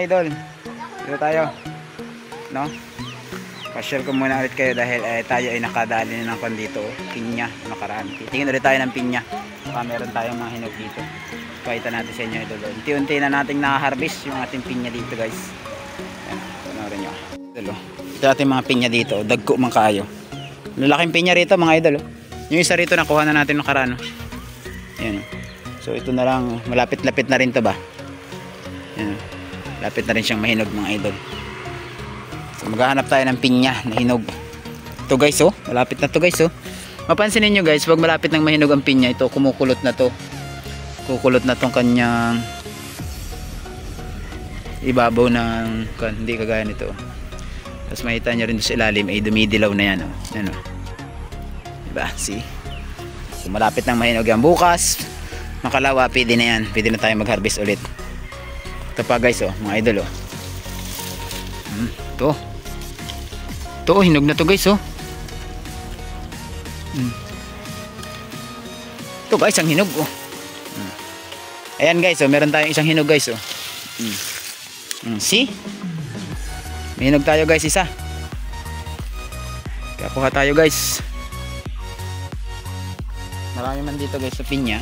idol. Dito tayo. No? Pasyal ko muna ulit kayo dahil tayo ay nakadali ng kon dito. Pinya, nakaraan. Tingin ulit tayo ng pinya. Baka meron tayong mga hinog dito. Pakita natin sa inyo idol. Unti-unti na nating nakaharvest yung ating pinya dito guys. Ayan, panoorin nyo. Idol, ito ating mga pinya dito. Dagko man kayo. Lalaking pinya rito mga idol. Yung isa rito nakuha na natin nakaraan. Ayan. So ito na lang. Malapit-lapit na rin to ba? Ayan. Lapit na rin siyang mahinog mga idol. So maghahanap tayo ng pinya na hinog. Ito guys oh. Malapit na to guys oh. Mapansin niyo guys, pag malapit ng mahinog ang pinya, ito kumukulot na to. Kukulot na tong kanyang ibabaw ng hindi kagaya nito. Tapos makita nyo rin sa ilalim ay dumidilaw na yan oh. Yan oh. Diba? See? So malapit ng mahinog yan. Bukas makalawa, pwede na yan. Pwede na tayo mag-harvest ulit. Ito pa guys oh, mga idol oh. Ito. Ito oh, hinog na to guys oh. Ito guys, ang hinog oh. Ayan guys oh, meron tayong isang hinog guys oh. See? May hinog tayo guys, isa. Kaya kuha tayo guys. Marami man dito guys sa pinya.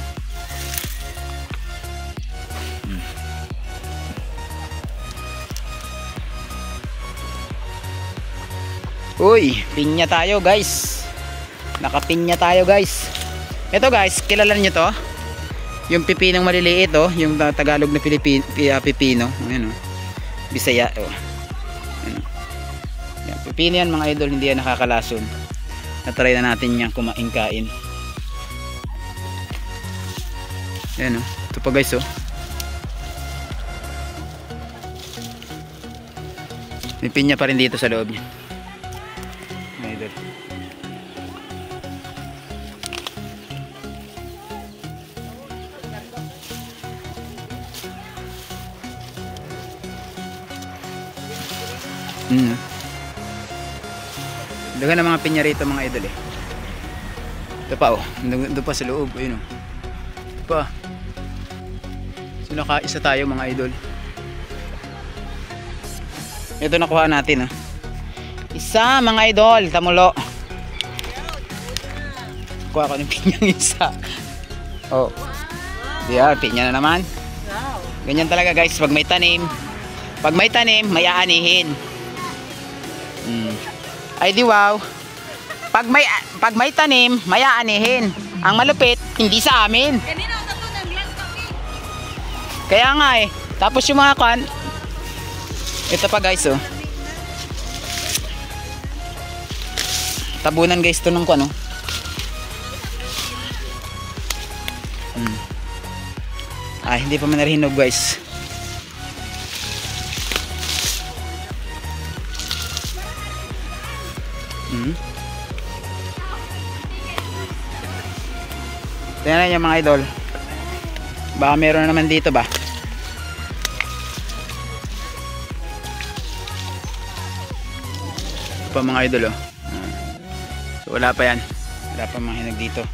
Uy, pinya tayo guys. Nakapinya tayo guys. Ito guys, kilala niyo to? Yung pipinong maliliit oh, yung Tagalog na pipino, ano? Bisaya oh. Ano? Yan, pipino yan mga idol, hindi yan nakakalason. Na-try na natin yang kumain-kain. Yan oh. Ito pa guys oh. May pinya pa rin dito sa loob niya. Idol. Dagan ng mga pinya rito mga idol eh. Ito pa oh. Ito pa sa loob. Ayun oh. Ito pa. So nakaisa tayo mga idol. Ito nakuha natin oh. Isa mga idol. Tamulo. Kuha ko ng pinyang isa. Oh. Diyan, pinya na naman. Ganyan talaga guys. Pag may tanim. Pag may tanim, may aanihin. Ay di wow. Pag may tanim, may aanihin. Ang malupit, hindi sa amin. Kaya nga eh. Tapos yung mga kan. Ito pa guys oh. Tabunan guys to nung ano. Ay hindi pa man narihinog guys. Tingnan nyo mga idol. Baka meron naman dito ba? Ito pa mga idol oh. So wala pa yan. Wala pa mga hinog dito.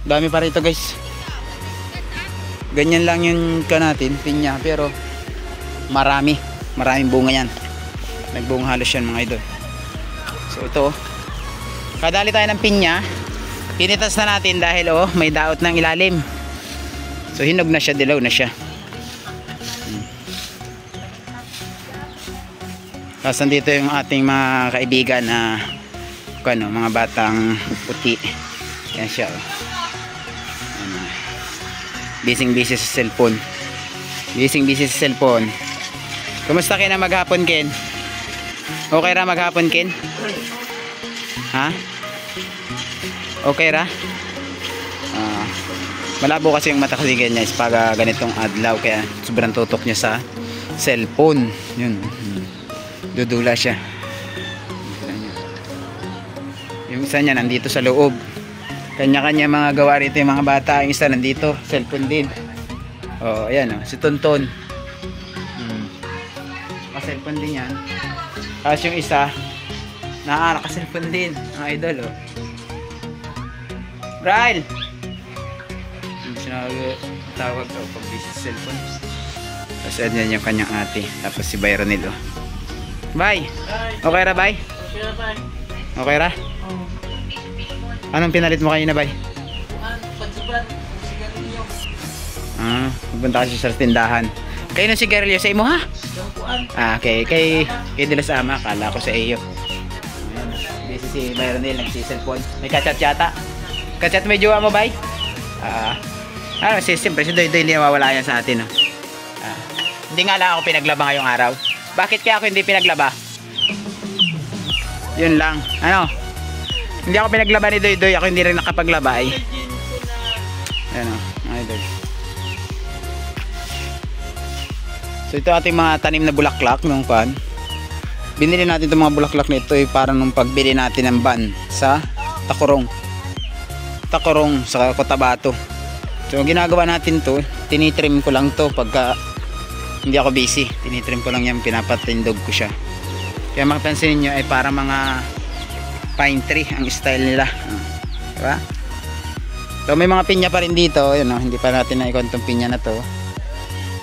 Dami pa rito guys. Ganyan lang yung natin, pinya. Pero marami. Maraming bunga yan. Nagbunga halos yan mga idol. So ito kadali tayo ng pinya. Pinitas na natin dahil oh, may daot ng ilalim. So hinog na siya, dilaw na siya. Tapos nandito yung ating mga kaibigan na ano, mga batang puti. Yan siya oh. Busy sa cellphone. Busy sa cellphone. Kumusta kayo na maghapon Ken? Okay ra maghapon Ken? Ha? Okay ra? Malabo kasi yung mata kasi niya pag ganitong adlaw kaya sobrang tutok niya sa cellphone. Yun. Dudula siya. Yung isa niya nandito sa loob. Kanya-kanya mga gawa rito yung mga bata. Yung isa nandito, cellphone din. Oh, ayan oh, si Tonton. Naka-cellphone din yan. Tapos yung isa naka-cellphone din, mga idol oh. Brian! Hindi siya tawag daw pag busy sa cellphone. Tapos yan yung kanyang ate. Tapos si Byronil, oh. Bay! Okay ra, Bay? Okay ra? Anong pinalit mo kanina, Bay? Pupunta kasi sa tindahan. Kayo ng sigarilyo sa imo, ha? Okay. Kay Dilas Ama. Kala ko sa iyo. Busy si Byronil. Nagsiselfone. May kachat yata. Kachat may jowa mo, Bay? Siyempre, si Doy hindi mawawala yan sa atin, no? Hindi nga lang ako pinaglaba ngayong araw. Bakit kaya ako hindi pinaglaba? Yun lang. Ano? Hindi ako pinaglaba ni Doy. Ako hindi rin nakapaglaba, eh. Ayan, o. Idol. So ito ating mga tanim na bulaklak nung pan. Binili natin itong mga bulaklak nito eh, para nung pagbili natin ng ban sa Tacorong sa Cotabato. So ginagawa natin to, tinitrim ko lang to pagka hindi ako busy. Tinitrim ko lang yan, pinapatindog ko siya. Kaya mapapansin niyo ay para mga pine tree ang style nila. Diba? So may mga pinya pa rin dito, yun, hindi pa natin na-ikon tong pinya na to.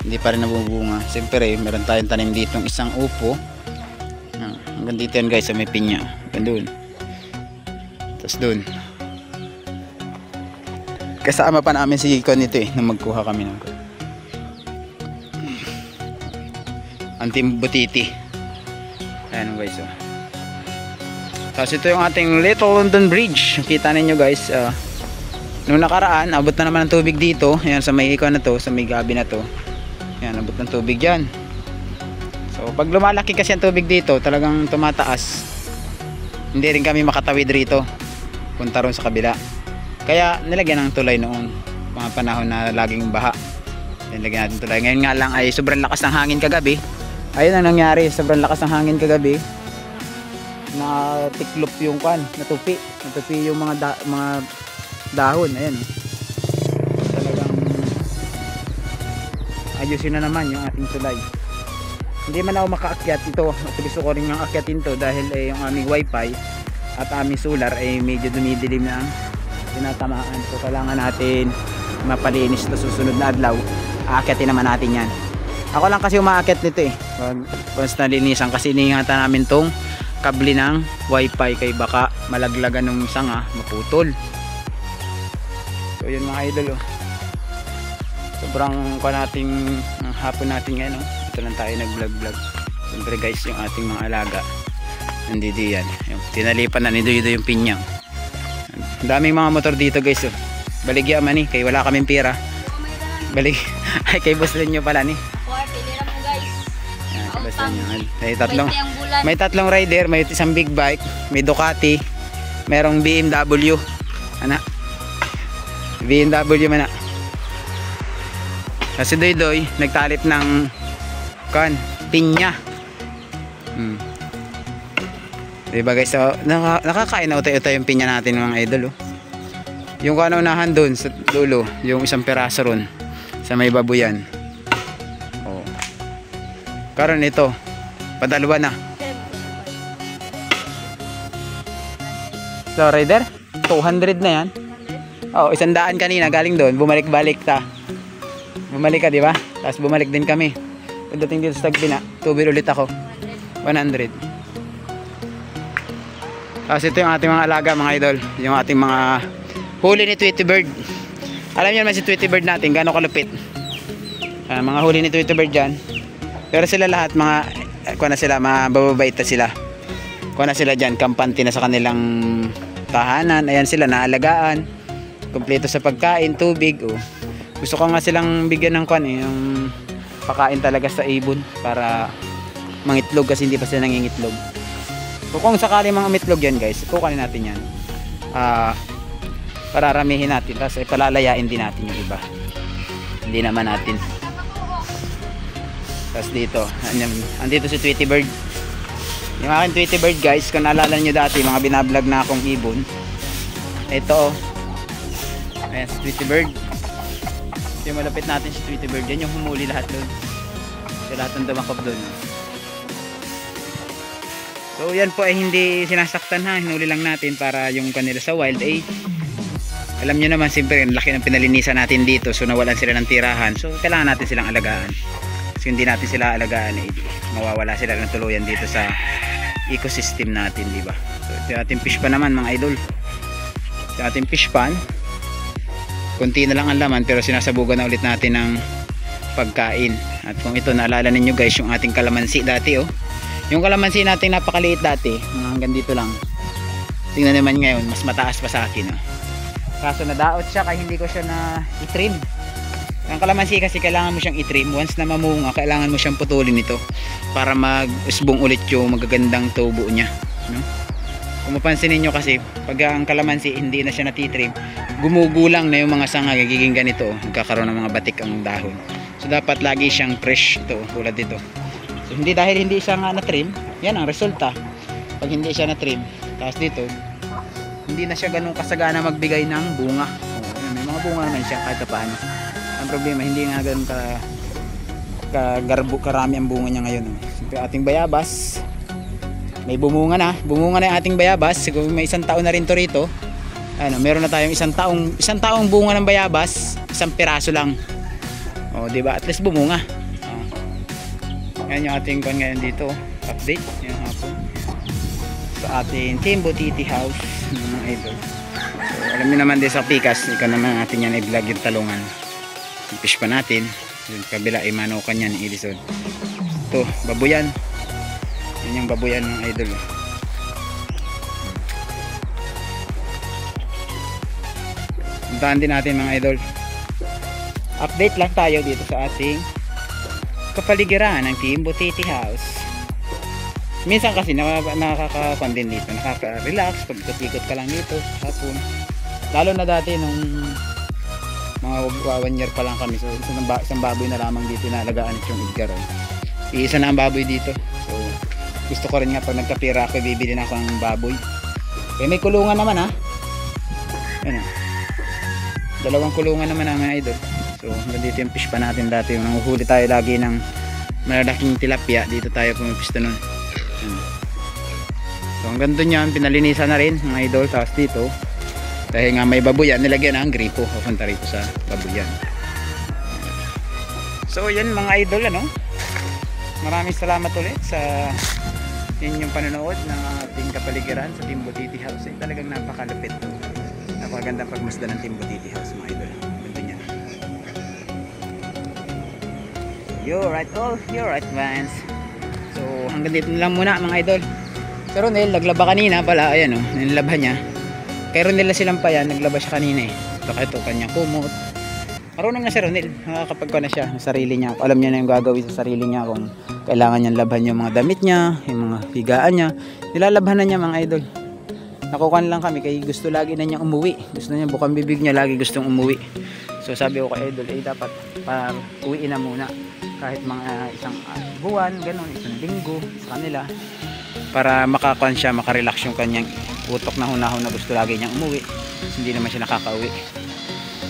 Hindi pa rin nabubunga. Siyempre, meron tayong tanim dito ng isang upo. Hanggang dito yan guys, may pinya. Hanggang doon. Tapos doon. Kasama pa namin si Iko nito eh, nang magkuha kami ng Antibutiti. Ayan guys, oh. Tapos ito yung ating Little London Bridge. Kita ninyo guys, nung nakaraan, abot na naman ng tubig dito. Ayan, sa may Iko na to, sa may gabi na to. Yan, abot ng tubig yan. So pag lumalaki kasi ang tubig dito, talagang tumataas. Hindi rin kami makatawid rito, punta ron sa kabila. Kaya nilagyan ng tulay noon, mga panahon na laging baha. Nilagyan natin tulay. Ngayon nga lang ay sobrang lakas ng hangin kagabi. Ayun ang nangyari, sobrang lakas ng hangin kagabi. Natiklop yung kan, natupi yung mga dahon. Ayan, talagang ayusin na naman yung ating tulay. Hindi man ako makaakyat ito. Gusto ko rin yung akyatin to dahil yung aming wifi at aming solar ay medyo dumidilim na ang tinatamaan. So kailangan natin mapalinis ito susunod na adlaw. Aakyatin naman natin yan. Ako lang kasi umaakyat nito eh. Once nalinisan kasi iningatan namin tong kable ng wifi kay baka malaglagan ng sanga, maputol. So yun mga idol, oh. Sobrang nating hapon natin ngayon, oh. Ito lang tayo nag-vlog. Siyempre guys, yung ating mga alaga nandito yan. Tinalipan na ni Doy yung pinyang. Ang daming mga motor dito guys, oh. Baligya man eh, kay wala kaming pera. Ay kay boss rin nyo pala ni. May tatlong rider, may isang big bike, may Ducati, merong BMW. BMW man na. Kasi Doy nagtalit ng pinya. Diba guys, so, nakakain na utay-utay yung pinya natin mga idol, oh. Yung kaunahan doon sa dulo, yung isang peraso ron sa may babuyan. Oh. Karon ito, padalwa na. So rider, 200 na yan. Oh, 100 kanina galing doon, bumalik-balik ta. Bumalik ka, di ba? Tapos bumalik din kami. Pagdating dito sa Tagpina, tubir ulit ako. 100. Tapos ito yung ating mga alaga, mga idol. Yung ating mga huli ni Tweety Bird. Alam niyo naman si Tweety Bird natin, gaano kalupit. Mga huli ni Tweety Bird dyan. Pero sila lahat, mga mababait na sila. Kuha na sila dyan, kampante na sa kanilang tahanan. Ayan sila, naalagaan. Kompleto sa pagkain, tubig. Oh. Gusto ko nga silang bigyan ng yung pakain talaga sa ibon para mangitlog kasi hindi pa sila nangingitlog. So kung sakali mga umitlog yan guys, kukunin natin yan. Pararamihin natin, tapos palalayain din natin yung iba. Hindi naman natin. Tapos dito, andito si Tweety Bird. Yung aking Tweety Bird guys, kung naalala nyo dati, mga binablog na akong ibon. Ito, ayan si Tweety Bird. Yung malapit natin si Tweety Bird, yan yung humuli lahat doon. So lahat ng dumakop doon. So yan po ay hindi sinasaktan ha, hinuli lang natin para yung kanila sa wild ay alam nyo naman siyempre ang laki ng pinalinisan natin dito, so nawalan sila ng tirahan, so kailangan natin silang alagaan. So hindi natin sila alagaan, mawawala sila ng tuluyan dito sa ecosystem natin, di ba? So ito yung ating fish pan naman mga idol. Ito yung ating fish pan. Kunti na lang ang laman pero sinasabugan na ulit natin ng pagkain. At kung ito naalala ninyo guys, yung ating kalamansi dati yung kalamansi natin napakaliit dati, hanggang dito lang. Tingnan naman ngayon, mas mataas pa sa akin. Kaso nadaot siya kaya hindi ko siya na i-trim. Ang kalamansi kasi kailangan mo siyang i-trim. Once na mamunga, kailangan mo siyang putulin ito para mag-usbong ulit yung magagandang tubo niya, no? Kung mapansin niyo kasi pag ang kalamansi hindi na siya natitrim, gumugulang na yung mga sanga, giging ganito, magkakaroon ng mga batik ang dahon. So dapat lagi siyang fresh ito, tulad dito. So hindi, dahil hindi siya nga na-trim, yan ang resulta. Pag hindi siya na-trim, tapos dito hindi na siya ganun kasagana magbigay ng bunga. May mga bunga naman siya kahit paano. Ang problema, hindi nga ganun karami ang bunga niya ngayon. Siyempre ating bayabas, may bumunga na yung ating bayabas. Siguro may isang taon na rin to rito. Meron na tayong isang taong bunga ng bayabas, isang piraso lang. Di ba? At least bumunga. Yan yung ating kon ngayon dito, update yung hapon sa ating Team Butiti House, mga idol. So alam niyo naman din sa Pikas, ikaw naman natin yan i-vlog yung talungan. Yung fish pa natin, yung kabila ay manukan yan, ilisod. Ito, babuyan. Yan yung babuyan ng idol. Puntahan din natin mga idol. Update lang tayo dito sa ating kapaligiran ng Team Butiti House. Minsan kasi nakaka-fun din dito, nakaka-relax pag ikot-ikot ka lang dito hapon. Lalo na dati nung mga 1 year pa lang kami, so isang baboy na lamang dito na alagaan yung Edgar. Iisa na ang baboy dito. So gusto ko rin nga pag nagkapira ako, bibili na ako ng baboy. May kulungan naman Yan dalawang kulungan naman ang mga idol. So dito yung fish pa natin dati, yung nanguhuli tayo lagi ng malalaking tilapia, dito tayo pumipisto nun. So hanggang doon yan, pinalinisan na rin mga idol. Tapos dito, dahil nga may babuyan, nilagyan na ang gripo papunta rito sa babuyan. So yan mga idol, maraming salamat ulit sa inyong panonood ng ating kapaligiran sa Team Butiti House. Talagang napakalupit, napakagandang pagmasdan ng Team Butiti House mga idol. Ganda niya. You're right all, you're right fans. So hanggang dito lang muna mga idol. Si Ronel naglaba kanina pala, ayan nilabhan niya. Kay Ronel na silang pa yan, naglaba siya kanina ito kanyang kumot. Marunong na si Ronel, nakakapagka na siya ng sarili niya. Alam niya na yung gagawin sa sarili niya, kung kailangan niyang labhan yung mga damit niya, yung mga higaan niya, nilalabhan na niya mga idol. Nakukuhan lang kami kay gusto lagi na niya umuwi. Gusto niya, bukang bibig niya lagi gustong umuwi. So sabi ko kay idol, dapat uwiin na muna. Kahit mga isang buwan, ganun, isang linggo sa kanila. Para makakuan siya, makarelax yung kanyang utok na hunahon na gusto lagi niyang umuwi. Hindi naman siya nakakauwi.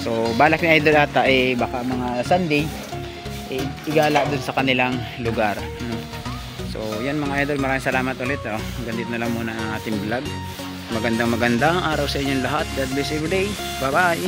So balak ni idol ata baka mga Sunday igala dun sa kanilang lugar. So yan mga idol, maraming salamat ulit. Hanggang dito na lang muna ang ating vlog. Magandang araw sa inyong lahat. God bless every day. Bye bye.